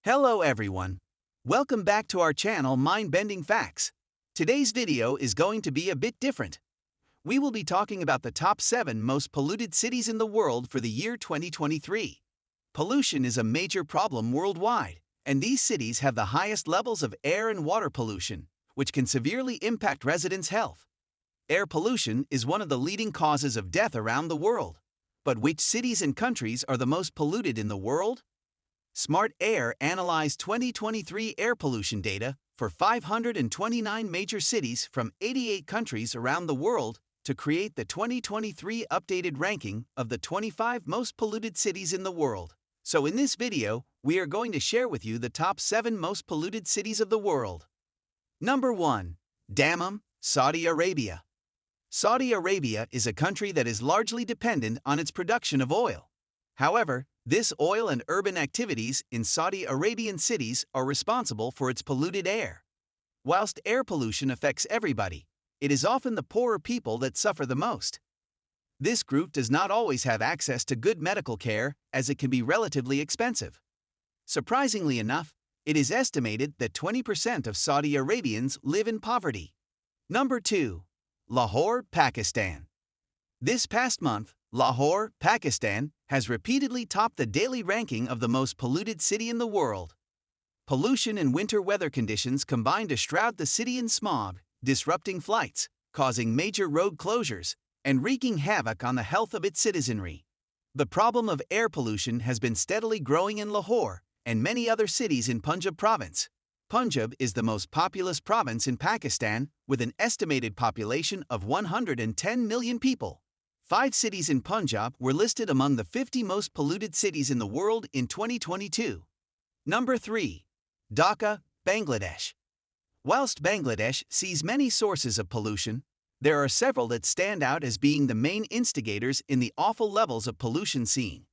Hello everyone. Welcome back to our channel Mind-Bending Facts. Today's video is going to be a bit different. We will be talking about the top 7 most polluted cities in the world for the year 2023. Pollution is a major problem worldwide, and these cities have the highest levels of air and water pollution, which can severely impact residents' health. Air pollution is one of the leading causes of death around the world. But which cities and countries are the most polluted in the world? Smart Air analyzed 2023 air pollution data for 529 major cities from 88 countries around the world to create the 2023 updated ranking of the 25 most polluted cities in the world. So in this video, we are going to share with you the top 7 most polluted cities of the world. Number 1. Dammam, Saudi Arabia. Saudi Arabia is a country that is largely dependent on its production of oil. However, this oil and urban activities in Saudi Arabian cities are responsible for its polluted air. Whilst air pollution affects everybody, it is often the poorer people that suffer the most. This group does not always have access to good medical care, as it can be relatively expensive. Surprisingly enough, it is estimated that 20% of Saudi Arabians live in poverty. Number 2. Lahore, Pakistan. This past month, Lahore, Pakistan, has repeatedly topped the daily ranking of the most polluted city in the world. Pollution and winter weather conditions combine to shroud the city in smog, disrupting flights, causing major road closures, and wreaking havoc on the health of its citizenry. The problem of air pollution has been steadily growing in Lahore and many other cities in Punjab province. Punjab is the most populous province in Pakistan, with an estimated population of 110 million people. 5 cities in Punjab were listed among the 50 most polluted cities in the world in 2022. Number 3. Dhaka, Bangladesh. Whilst Bangladesh sees many sources of pollution, there are several that stand out as being the main instigators in the awful levels of pollution seen.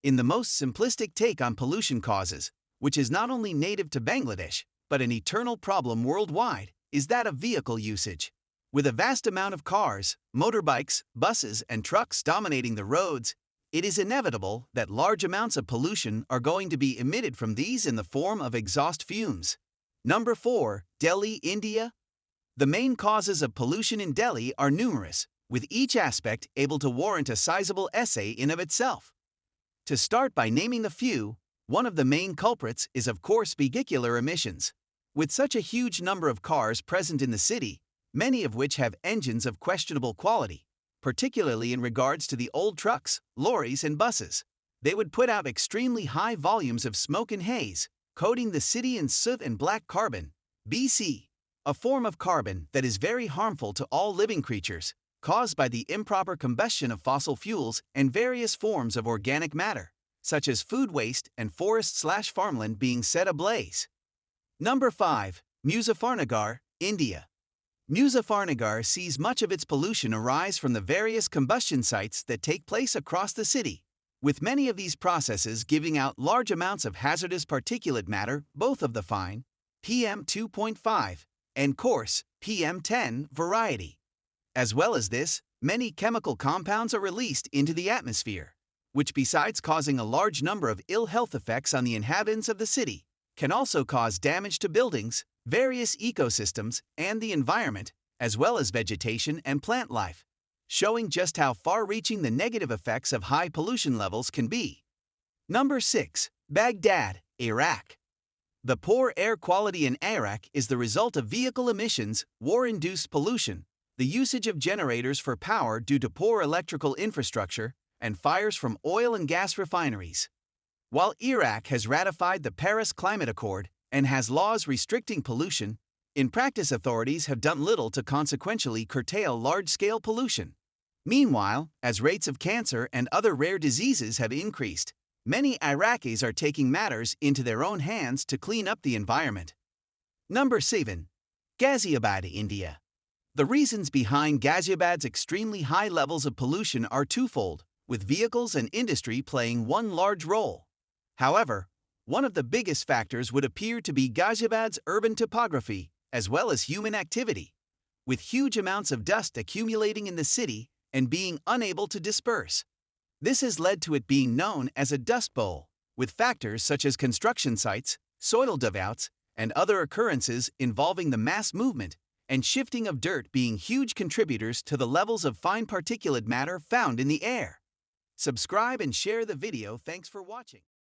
In the most simplistic take on pollution causes, which is not only native to Bangladesh, but an eternal problem worldwide, is that of vehicle usage. With a vast amount of cars, motorbikes, buses, and trucks dominating the roads, it is inevitable that large amounts of pollution are going to be emitted from these in the form of exhaust fumes. Number 4. Delhi, India. The main causes of pollution in Delhi are numerous, with each aspect able to warrant a sizable essay in of itself. To start by naming the few, one of the main culprits is of course vehicular emissions. With such a huge number of cars present in the city, many of which have engines of questionable quality, particularly in regards to the old trucks, lorries, and buses, they would put out extremely high volumes of smoke and haze, coating the city in soot and black carbon, BC, a form of carbon that is very harmful to all living creatures, caused by the improper combustion of fossil fuels and various forms of organic matter, such as food waste and forest/farmland being set ablaze. Number 5. Muzaffarnagar, India. Muzaffarnagar sees much of its pollution arise from the various combustion sites that take place across the city, with many of these processes giving out large amounts of hazardous particulate matter, both of the fine, PM2.5, and coarse, PM10 variety. As well as this, many chemical compounds are released into the atmosphere, which besides causing a large number of ill health effects on the inhabitants of the city, can also cause damage to buildings, various ecosystems, and the environment, as well as vegetation and plant life, showing just how far-reaching the negative effects of high pollution levels can be. Number 6. Baghdad, Iraq. The poor air quality in Iraq is the result of vehicle emissions, war-induced pollution, the usage of generators for power due to poor electrical infrastructure, and fires from oil and gas refineries. While Iraq has ratified the Paris Climate Accord and has laws restricting pollution, in practice authorities have done little to consequentially curtail large-scale pollution. Meanwhile, as rates of cancer and other rare diseases have increased, many Iraqis are taking matters into their own hands to clean up the environment. Number 7. Ghaziabad, India. The reasons behind Ghaziabad's extremely high levels of pollution are twofold, with vehicles and industry playing one large role. However, one of the biggest factors would appear to be Ghaziabad's urban topography, as well as human activity, with huge amounts of dust accumulating in the city and being unable to disperse. This has led to it being known as a dust bowl, with factors such as construction sites, soil duvouts, and other occurrences involving the mass movement and shifting of dirt being huge contributors to the levels of fine particulate matter found in the air. Subscribe and share the video. Thanks for watching.